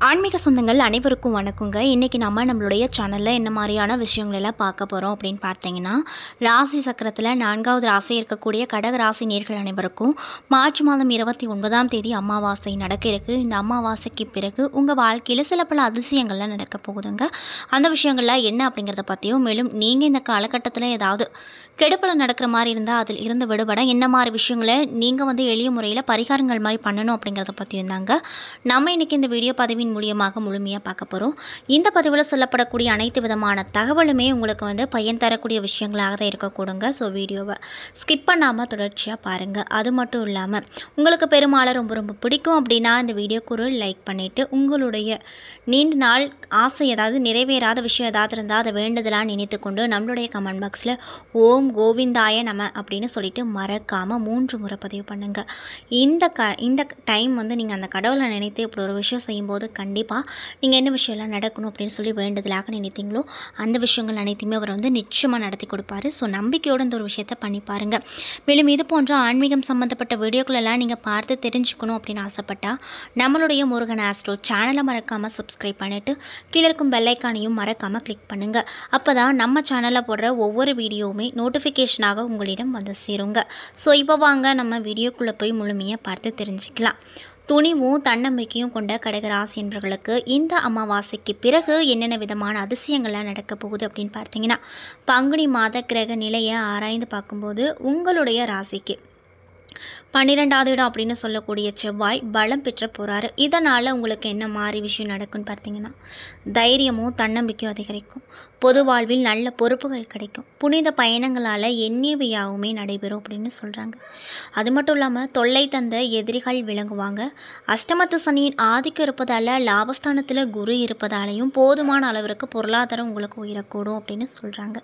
ஆன்மீக சொந்தங்கள் அனைவருக்கும் வணக்கங்க. இன்றைக்கி நம்மளுடைய சேனலில் என்ன மாதிரியான விஷயங்கள் எல்லாம் பார்க்க போகிறோம் அப்படின்னு பார்த்தீங்கன்னா, ராசி சக்கரத்தில் 4வது ராசி இருக்கக்கூடிய கடக ராசி நேர்கள் அனைவருக்கும் மார்ச் மாதம் 29ஆம் தேதி அமாவாசை நடக்க இருக்குது. இந்த அமாவாசைக்கு பிறகு உங்கள் வாழ்க்கையில் சில பல அதிசயங்கள்லாம் நடக்க போகுதுங்க. அந்த விஷயங்கள்லாம் என்ன அப்படிங்கிறத பற்றியும், மேலும் நீங்கள் இந்த காலகட்டத்தில் ஏதாவது கெடுப்பலம் நடக்கிற மாதிரி இருந்தால் அதில் இருந்து விடுபட என்ன மாதிரி விஷயங்களை நீங்கள் எளிய முறையில் பரிகாரங்கள் மாதிரி பண்ணணும் அப்படிங்கிறத பற்றியும் தாங்க நம்ம இன்றைக்கி இந்த வீடியோ பதிவின் மூலியமாக முழுமையாக பார்க்க போகிறோம். இந்த பதிவில் சொல்லப்படக்கூடிய அனைத்து விதமான தகவலுமே உங்களுக்கு பயன் தரக்கூடிய விஷயங்களாக தான் இருக்கக்கூடுங்க. ஸோ வீடியோவை ஸ்கிப் பண்ணாமல் தொடர்ச்சியாக பாருங்கள். அது மட்டும் இல்லாமல் உங்களுக்கு பெரும்பாலும் ரொம்ப ரொம்ப பிடிக்கும் அப்படின்னா இந்த வீடியோக்கு ஒரு லைக் பண்ணிவிட்டு, உங்களுடைய நீண்ட நாள் ஆசை ஏதாவது நிறைவேறாத விஷயம் ஏதாவது இருந்தால் அதை வேண்டுதலாக நினைத்து கொண்டு நம்மளுடைய கமெண்ட் பாக்ஸில் ஓம் கோவிந்தாய நம அப்படின்னு சொல்லிட்டு மறக்காமல் 3 முறை பதிவு பண்ணுங்கள். இந்த டைம் நீங்கள் அந்த கடவுளை நினைத்து இப்படி ஒரு விஷயம் செய்யும்போது கண்டிப்பாக நீங்கள் என்ன விஷயம்லாம் நடக்கணும் அப்படின்னு சொல்லி வேண்டுதலாக நினைத்தீங்களோ அந்த விஷயங்கள் அனைத்தையுமே அவர் நிச்சயமாக நடத்தி கொடுப்பாரு. ஸோ நம்பிக்கையோடு இந்த ஒரு விஷயத்தை பண்ணி பாருங்கள். மேலும் இது போன்ற ஆன்மீகம் சம்மந்தப்பட்ட வீடியோக்களெல்லாம் நீங்கள் பார்த்து தெரிஞ்சுக்கணும் அப்படின்னு ஆசைப்பட்டால் நம்மளுடைய முருகன் ஆஸ்ட்ரோ சேனலை மறக்காமல் சப்ஸ்கிரைப் பண்ணிவிட்டு கீழே இருக்கும் பெல்லைக்கானையும் மறக்காமல் கிளிக் பண்ணுங்கள். அப்போ தான் நம்ம சேனலில் போடுற ஒவ்வொரு வீடியோவுமே நோட்டிஃபிகேஷனாக உங்களிடம் சேருங்க. ஸோ இப்போ வாங்க நம்ம வீடியோக்குள்ளே போய் முழுமையாக பார்த்து தெரிஞ்சுக்கலாம். துணிவும் தன்னம்பிக்கையும் கொண்ட கடகராசி என்பவர்களுக்கு இந்த அமாவாசைக்கு பிறகு என்னென்ன விதமான அதிசயங்கள்லாம் நடக்க போகுது அப்படின்னு பார்த்தீங்கன்னா, பங்குனி மாத கிரக நிலையை ஆராய்ந்து பார்க்கும்போது உங்களுடைய ராசிக்கு 12வது இடம் அப்படின்னு சொல்லக்கூடிய செவ்வாய் பலம் பெற்ற போகிறாரு. இதனால் உங்களுக்கு என்ன மாதிரி விஷயம் நடக்கும்னு பார்த்தீங்கன்னா, தைரியமும் தன்னம்பிக்கையும் அதிகரிக்கும். பொது வாழ்வில் நல்ல பொறுப்புகள் கிடைக்கும். புனித பயணங்களால் எண்ணியவையாகவுமே நடைபெறும் அப்படின்னு சொல்கிறாங்க. அது மட்டும் இல்லாமல் தொல்லை தந்த எதிரிகள் விளங்குவாங்க. அஷ்டமத்து சனியின் ஆதிக்கம் இருப்பதால் லாபஸ்தானத்தில் குரு இருப்பதாலையும் போதுமான அளவிற்கு பொருளாதாரம் உங்களுக்கு உயரக்கூடும் அப்படின்னு சொல்கிறாங்க.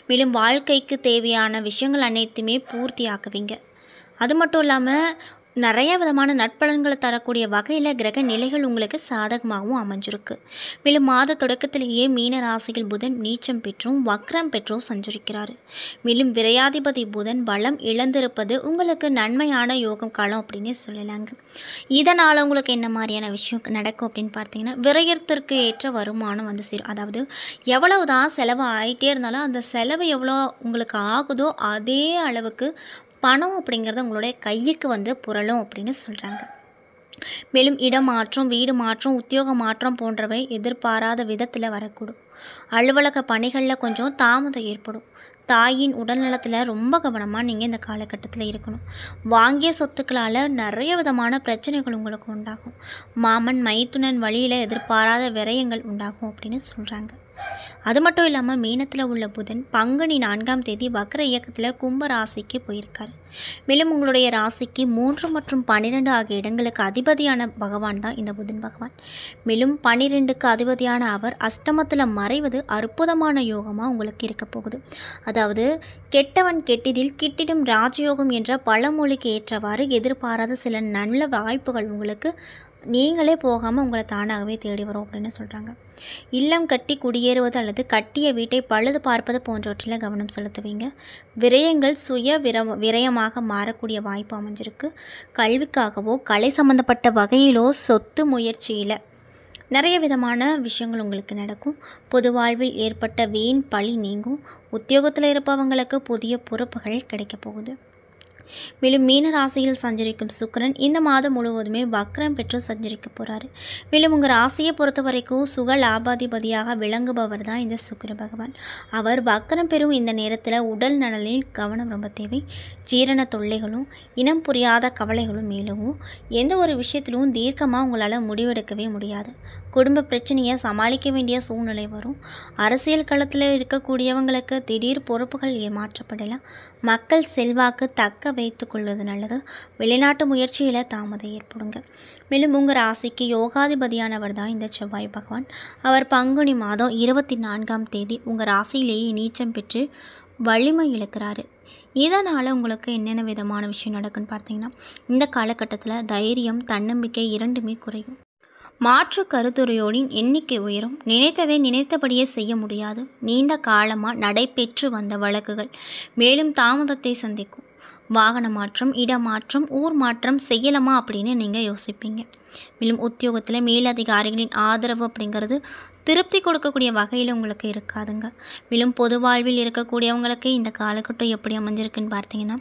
மேலும் வாழ்க்கைக்கு தேவையான விஷயங்கள் அனைத்துமே பூர்த்தி ஆக்குவீங்க. அது மட்டும் இல்லாமல் நிறைய விதமான நட்பலன்களை தரக்கூடிய வகையில் கிரக நிலைகள் உங்களுக்கு சாதகமாகவும் அமைஞ்சிருக்கு. மேலும் மாத தொடக்கத்திலேயே மீன ராசியில் புதன் நீச்சம் பெற்றும் வக்ரம் பெற்றும் சஞ்சரிக்கிறார். மேலும் விரையாதிபதி புதன் பலம் இழந்திருப்பது உங்களுக்கு நன்மையான யோகம் காலம் அப்படின்னு சொல்லலாங்க. இதனால் உங்களுக்கு என்ன மாதிரியான விஷயம் நடக்கும் அப்படின்னு பார்த்தீங்கன்னா, விரயத்திற்கு ஏற்ற வருமானம் சேரும். அதாவது எவ்வளவு தான் செலவு ஆகிட்டே இருந்தாலும் அந்த செலவு எவ்வளோ உங்களுக்கு ஆகுதோ அதே அளவுக்கு பணம் அப்படிங்கிறது உங்களுடைய கைக்கு புரளும் அப்படின்னு சொல்கிறாங்க. மேலும் இடமாற்றம், வீடு மாற்றம், உத்தியோக மாற்றம் போன்றவை எதிர்பாராத விதத்தில் வரக்கூடும். அலுவலக பணிகளில் கொஞ்சம் தாமதம் ஏற்படும். தாயின் உடல்நலத்தில் ரொம்ப கவனமாக நீங்கள் இந்த காலகட்டத்தில் இருக்கணும். வாங்கிய சொத்துக்களால் நிறைய விதமான பிரச்சனைகள் உங்களுக்கு உண்டாகும். மாமன் மைத்துனன் வழியில் எதிர்பாராத விரயங்கள் உண்டாகும் அப்படின்னு சொல்கிறாங்க. அது மட்டும் இல்லாமல் மீனத்தில் உள்ள புதன் பங்குனி 4ஆம் தேதி வக்ர இயக்கத்தில் கும்ப ராசிக்கு போயிருக்காரு. மேலும் உங்களுடைய ராசிக்கு 3 மற்றும் 12 ஆகிய இடங்களுக்கு அதிபதியான பகவான் தான் இந்த புதன் பகவான். மேலும் 12க்கு அதிபதியான அவர் அஷ்டமத்தில் மறைவது அற்புதமான யோகமாக உங்களுக்கு இருக்க போகுது. அதாவது கெட்டவன் கெட்டிடில் கிட்டிடும் ராஜயோகம் என்ற பழமொழிக்கு ஏற்றவாறு எதிர்பாராத சில நல்ல வாய்ப்புகள் உங்களுக்கு நீங்களே போகாமல் உங்களை தானாகவே தேடி வரும் அப்படின்னு சொல்கிறாங்க. இல்லம் கட்டி குடியேறுவது அல்லது கட்டிய வீட்டை பழுது பார்ப்பது போன்றவற்றில் கவனம் செலுத்துவீங்க. விரயங்கள் விரயமாக மாறக்கூடிய வாய்ப்பு அமைஞ்சிருக்கு. கல்விக்காகவோ கலை சம்பந்தப்பட்ட வகையிலோ சொத்து முயற்சியில் நிறைய விதமான விஷயங்கள் உங்களுக்கு நடக்கும். பொது வாழ்வில் ஏற்பட்ட வீண் பழி நீங்கும். உத்தியோகத்தில் இருப்பவங்களுக்கு புதிய பொறுப்புகள் கிடைக்க போகுது. மேலும் மீன ராசியில் சஞ்சரிக்கும் சுக்கிரன் இந்த மாதம் முழுவதுமே வக்ரம் பெற்று சஞ்சரிக்க போகிறாரு. மேலும் உங்கள் ராசியை பொறுத்த வரைக்கும் சுக லாபாதிபதியாக விளங்குபவர் தான் இந்த சுக்கிர பகவான். அவர் வக்ரம் பெறும் இந்த நேரத்தில் உடல் நலனில் கவனம் ரொம்ப தேவை. ஜீரண தொல்லைகளும் இனம் புரியாத கவலைகளும் மேலவும் எந்த ஒரு விஷயத்திலும் தீர்க்கமாக உங்களால் முடிவெடுக்கவே முடியாது. குடும்ப பிரச்சனையை சமாளிக்க வேண்டிய சூழ்நிலை வரும். அரசியல் களத்தில் இருக்கக்கூடியவங்களுக்கு திடீர் பொறுப்புகள் ஏமாற்றப்படலாம். மக்கள் செல்வாக்கு தக்க வைத்து கொள்வது நல்லது. வெளிநாட்டு முயற்சியில் தாமதம் ஏற்படுங்க. மேலும் உங்கள் ராசிக்கு யோகாதிபதியானவர் தான் இந்த செவ்வாய் பகவான். அவர் பங்குனி மாதம் 24ஆம் தேதி உங்கள் ராசியிலேயே நீச்சம் பெற்று வலிமை இழக்கிறாரு. இதனால் உங்களுக்கு என்னென்ன விதமான விஷயம் நடக்குன்னு பார்த்தீங்கன்னா, இந்த காலகட்டத்தில் தைரியம் தன்னம்பிக்கை இரண்டுமே குறையும். மாற்று கருத்துரையோரின் எண்ணிக்கை உயரும். நினைத்ததை நினைத்தபடியே செய்ய முடியாது. நீண்ட காலமாக நடைபெற்று வந்த வழக்குகள் மேலும் தாமதத்தை சந்திக்கும். வாகன மாற்றம், இடமாற்றம், ஊர் மாற்றம் செய்யலாமா அப்படின்னு நீங்கள் யோசிப்பீங்க. மேலும் உத்தியோகத்தில் மேலதிகாரிகளின் ஆதரவு அப்படிங்கிறது திருப்தி கொடுக்கக்கூடிய வகையில் உங்களுக்கு இருக்காதுங்க. மேலும் பொது வாழ்வில் இருக்கக்கூடியவங்களுக்கு இந்த காலகட்டம் எப்படி அமைஞ்சிருக்குன்னு பார்த்தீங்கன்னா,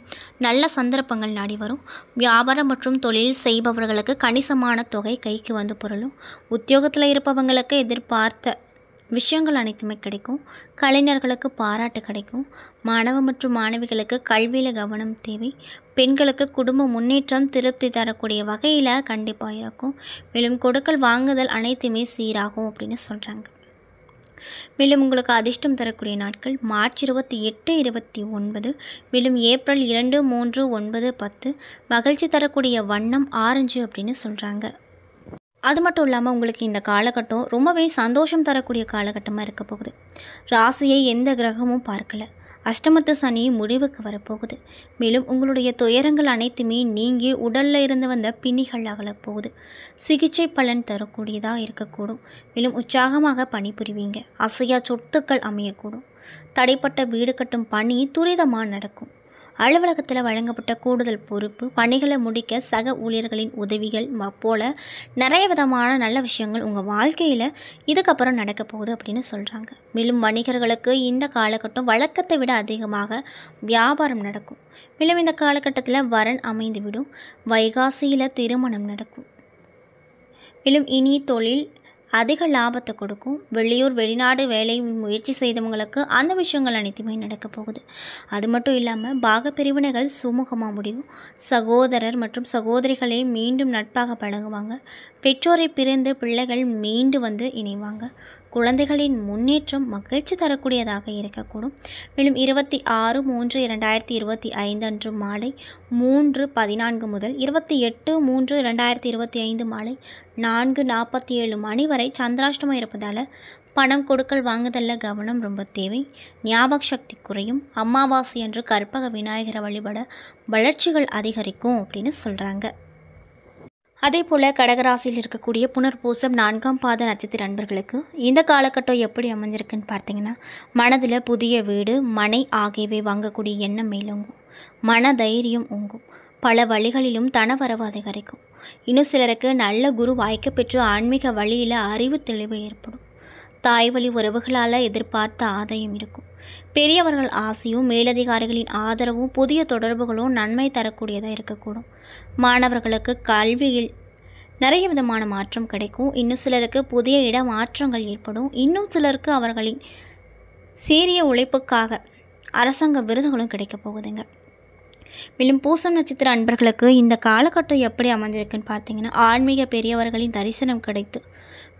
நல்ல சந்தர்ப்பங்கள் நாடி வரும். வியாபாரம் மற்றும் தொழில் செய்பவர்களுக்கு கணிசமான தொகை கைக்கு வந்து புரளும். உத்தியோகத்தில் இருப்பவங்களுக்கு எதிர்பார்த்த விஷயங்கள் அனைத்துமே கிடைக்கும். கலைஞர்களுக்கு பாராட்டு கிடைக்கும். மாணவ மற்றும் மாணவிகளுக்கு கல்வியில் கவனம் தேவை. பெண்களுக்கு குடும்ப முன்னேற்றம் திருப்தி தரக்கூடிய வகையில் கண்டிப்பாக இருக்கும். மேலும் கொடுக்கல் வாங்குதல் அனைத்துமே சீராகும் அப்படின்னு சொல்கிறாங்க. மேலும் உங்களுக்கு அதிர்ஷ்டம் தரக்கூடிய நாட்கள் மார்ச் 28, 29, மேலும் ஏப்ரல் 2, 3, 9, 10. மகிழ்ச்சி தரக்கூடிய வண்ணம் ஆரஞ்சு அப்படின்னு சொல்கிறாங்க. அது மட்டும் இல்லாமல் உங்களுக்கு இந்த காலகட்டம் ரொம்பவே சந்தோஷம் தரக்கூடிய காலகட்டமாக இருக்க போகுது. ராசியை எந்த கிரகமும் பார்க்கல. அஷ்டமத்து சனி முடிவுக்கு வரப்போகுது. மேலும் உங்களுடைய துயரங்கள் அனைத்துமே நீங்கி உடலில் இருந்து வந்த பிணிகள் அகலப்போகுது. சிகிச்சை பலன் தரக்கூடியதாக இருக்கக்கூடும். மேலும் உற்சாகமாக பணிபுரிவீங்க. அசையா சொத்துக்கள் அமையக்கூடும். தடைப்பட்ட வீடு கட்டும் பணி துரிதமாக நடக்கும். அலுவலகத்தில் வழங்கப்பட்ட கூடுதல் பொறுப்பு, பணிகளை முடிக்க சக ஊழியர்களின் உதவிகள் போல நிறைய விதமான நல்ல விஷயங்கள் உங்கள் வாழ்க்கையில் இதுக்கப்புறம் நடக்க போகுது அப்படின்னு சொல்கிறாங்க. மேலும் வணிகர்களுக்கு இந்த காலகட்டம் வழக்கத்தை விட அதிகமாக வியாபாரம் நடக்கும். மேலும் இந்த காலகட்டத்தில் வரன் அமைந்துவிடும். வைகாசியில் திருமணம் நடக்கும். மேலும் இனி தொழில் அதிக லாபத்தை கொடுக்கும். வெளியூர் வெளிநாடு வேலை முயற்சி செய்தவங்களுக்கு அந்த விஷயங்கள் அனைத்துமே நடக்க போகுது. அது மட்டும் இல்லாமல் பாகப்பிரிவினைகள் சுமூகமாக முடியும். சகோதரர் மற்றும் சகோதரிகளே மீண்டும் நட்பாக பழகுவாங்க. பெற்றோரை பிரிந்து பிள்ளைகள் மீண்டு வந்து இணைவாங்க. குழந்தைகளின் முன்னேற்றம் மகிழ்ச்சி தரக்கூடியதாக இருக்கக்கூடும். மேலும் 26, 3, 2025 அன்று மாலை 3:14 முதல் 28, 3, 2025 மாலை 4:47 மணி வரை சந்திராஷ்டமம் இருப்பதால் பணம் கொடுக்கல் வாங்குதலில் கவனம் ரொம்ப தேவை. ஞாபக சக்தி குறையும். அமாவாசை அன்று கற்பக விநாயகரை வழிபட வளர்ச்சிகள் அதிகரிக்கும் அப்படின்னு சொல்கிறாங்க. அதே போல் கடகராசியில் இருக்கக்கூடிய புனர்பூசம் 4ஆம் பாத நட்சத்திர நண்பர்களுக்கு இந்த காலகட்டம் எப்படி அமைஞ்சிருக்குன்னு பார்த்தீங்கன்னா, மனதில் புதிய வீடு, மனை ஆகியவை வாங்கக்கூடிய எண்ணம் மேலோங்கும். மன தைரியம் ஓங்கும். பல வழிகளிலும் தனவரவு அதிகரிக்கும். இன்னும் சிலருக்கு நல்ல குரு வாய்க்க பெற்று ஆன்மீக வழியில் அறிவு தெளிவு ஏற்படும். தாய் வழி உறவுகளால் எதிர்பார்த்த ஆதாயம் இருக்கும். பெரியவர்கள் ஆசையும் மேலதிகாரிகளின் ஆதரவும் புதிய தொடர்புகளும் நன்மை தரக்கூடியதாக இருக்கக்கூடும். மாணவர்களுக்கு கல்வியில் நிறைய விதமான மாற்றம் கிடைக்கும். இன்னும் சிலருக்கு புதிய இட மாற்றங்கள் ஏற்படும். இன்னும் சிலருக்கு அவர்களின் சீரிய உழைப்புக்காக அரசாங்க விருதுகளும் கிடைக்க போகுதுங்க. மேலும் பூசம் நட்சத்திர அன்பர்களுக்கு இந்த காலகட்டம் எப்படி அமைஞ்சிருக்குன்னு பார்த்தீங்கன்னா, ஆன்மீக பெரியவர்களின் தரிசனம் கிடைத்து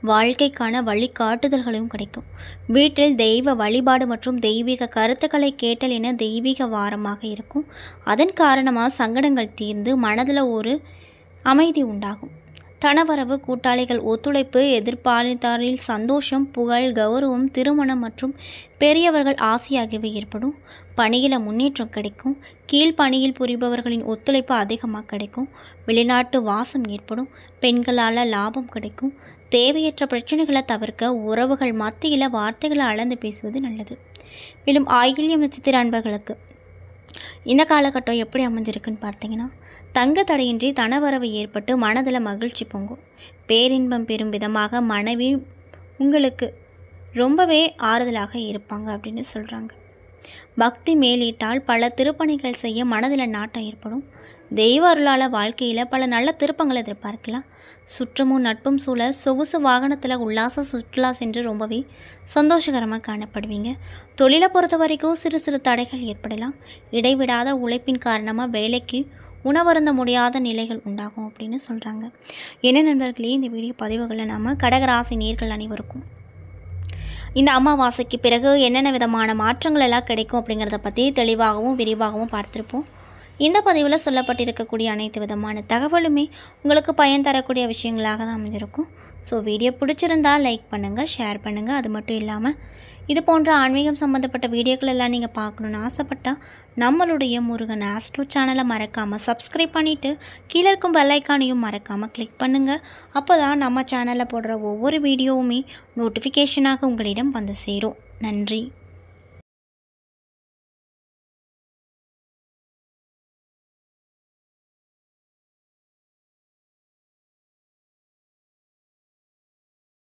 வாழ்க்கைக்கான வழிகாட்டுதல்களும் கிடைக்கும். வீட்டில் தெய்வ வழிபாடு மற்றும் தெய்வீக கருத்துக்களை கேட்டல் என தெய்வீக வாரமாக இருக்கும். அதன் காரணமாக சங்கடங்கள் தீர்ந்து மனதில் ஒரு அமைதி உண்டாகும். தனவரவு, கூட்டாளிகள் ஒத்துழைப்பு, எதிர்பாலித்தாரில் சந்தோஷம், புகழ், கௌரவம், திருமணம் மற்றும் பெரியவர்கள் ஆசை ஆகியவை ஏற்படும். பணியில் முன்னேற்றம் கிடைக்கும். கீழ்ப்பணியில் புரிபவர்களின் ஒத்துழைப்பு அதிகமாக கிடைக்கும். வெளிநாட்டு வாசம் ஏற்படும். பெண்களால் லாபம் கிடைக்கும். தேவையற்ற பிரச்சனைகளை தவிர்க்க உறவுகள் மத்தியில் வார்த்தைகளை அளந்து பேசுவது நல்லது. மேலும் ஆயில்யம் நட்சத்திர அன்பர்களுக்கு இந்த காலகட்டம் எப்படி அமைஞ்சிருக்குன்னு பார்த்தீங்கன்னா, தங்க தடையின்றி தனவரவு ஏற்பட்டு மனதில் மகிழ்ச்சி பொங்கும். பேரின்பம் பெறும் விதமாக மனைவி உங்களுக்கு ரொம்பவே ஆறுதலாக இருப்பாங்க அப்படின்னு சொல்கிறாங்க. பக்தி மேலிட்டால் பல திருப்பணிகள் செய்ய மனதில் நாட்டம் ஏற்படும். தெய்வ அருளால் வாழ்க்கையில் பல நல்ல திருப்பங்களை எதிர்பார்க்கலாம். சுற்றமும் நட்பும் சூழ சொகுசு வாகனத்தில் உல்லாச சுற்றுலா சென்று ரொம்பவே சந்தோஷகரமாக காணப்படுவீங்க. தொழிலை பொறுத்த வரைக்கும் சிறு சிறு தடைகள் ஏற்படலாம். இடைவிடாத உழைப்பின் காரணமாக வேலைக்கு உணவருந்த முடியாத நிலைகள் உண்டாகும் அப்படின்னு சொல்கிறாங்க. என்ன நண்பர்களே, இந்த வீடியோ பதிவுகளில் நாம் கடகராசி நேயர்கள் அனைவருக்கும் இந்த அமாவாசைக்கு பிறகு என்னென்ன விதமான மாற்றங்கள் எல்லாம் கிடைக்கும் அப்படிங்கிறத பற்றி தெளிவாகவும் விரிவாகவும் பார்த்துருப்போம். இந்த பதிவில் சொல்லப்பட்டிருக்கக்கூடிய அனைத்து விதமான தகவலுமே உங்களுக்கு பயன் தரக்கூடிய விஷயங்களாக தான் அமைஞ்சிருக்கும். ஸோ வீடியோ பிடிச்சிருந்தால் லைக் பண்ணுங்கள், ஷேர் பண்ணுங்கள். அது மட்டும் இல்லாமல் இது போன்ற ஆன்மீகம் சம்மந்தப்பட்ட வீடியோக்கள் எல்லாம் நீங்கள் பார்க்கணுன்னு ஆசைப்பட்டால் நம்மளுடைய முருகன் ஆஸ்ட்ரோ சேனலை மறக்காமல் சப்ஸ்கிரைப் பண்ணிவிட்டு கீழே இருக்கும் பெல் ஐக்கானையும் மறக்காமல் கிளிக் பண்ணுங்கள். அப்போ தான் நம்ம சேனலில் போடுற ஒவ்வொரு வீடியோவுமே நோட்டிஃபிகேஷனாக உங்களிடம் வந்து சேரும். நன்றி.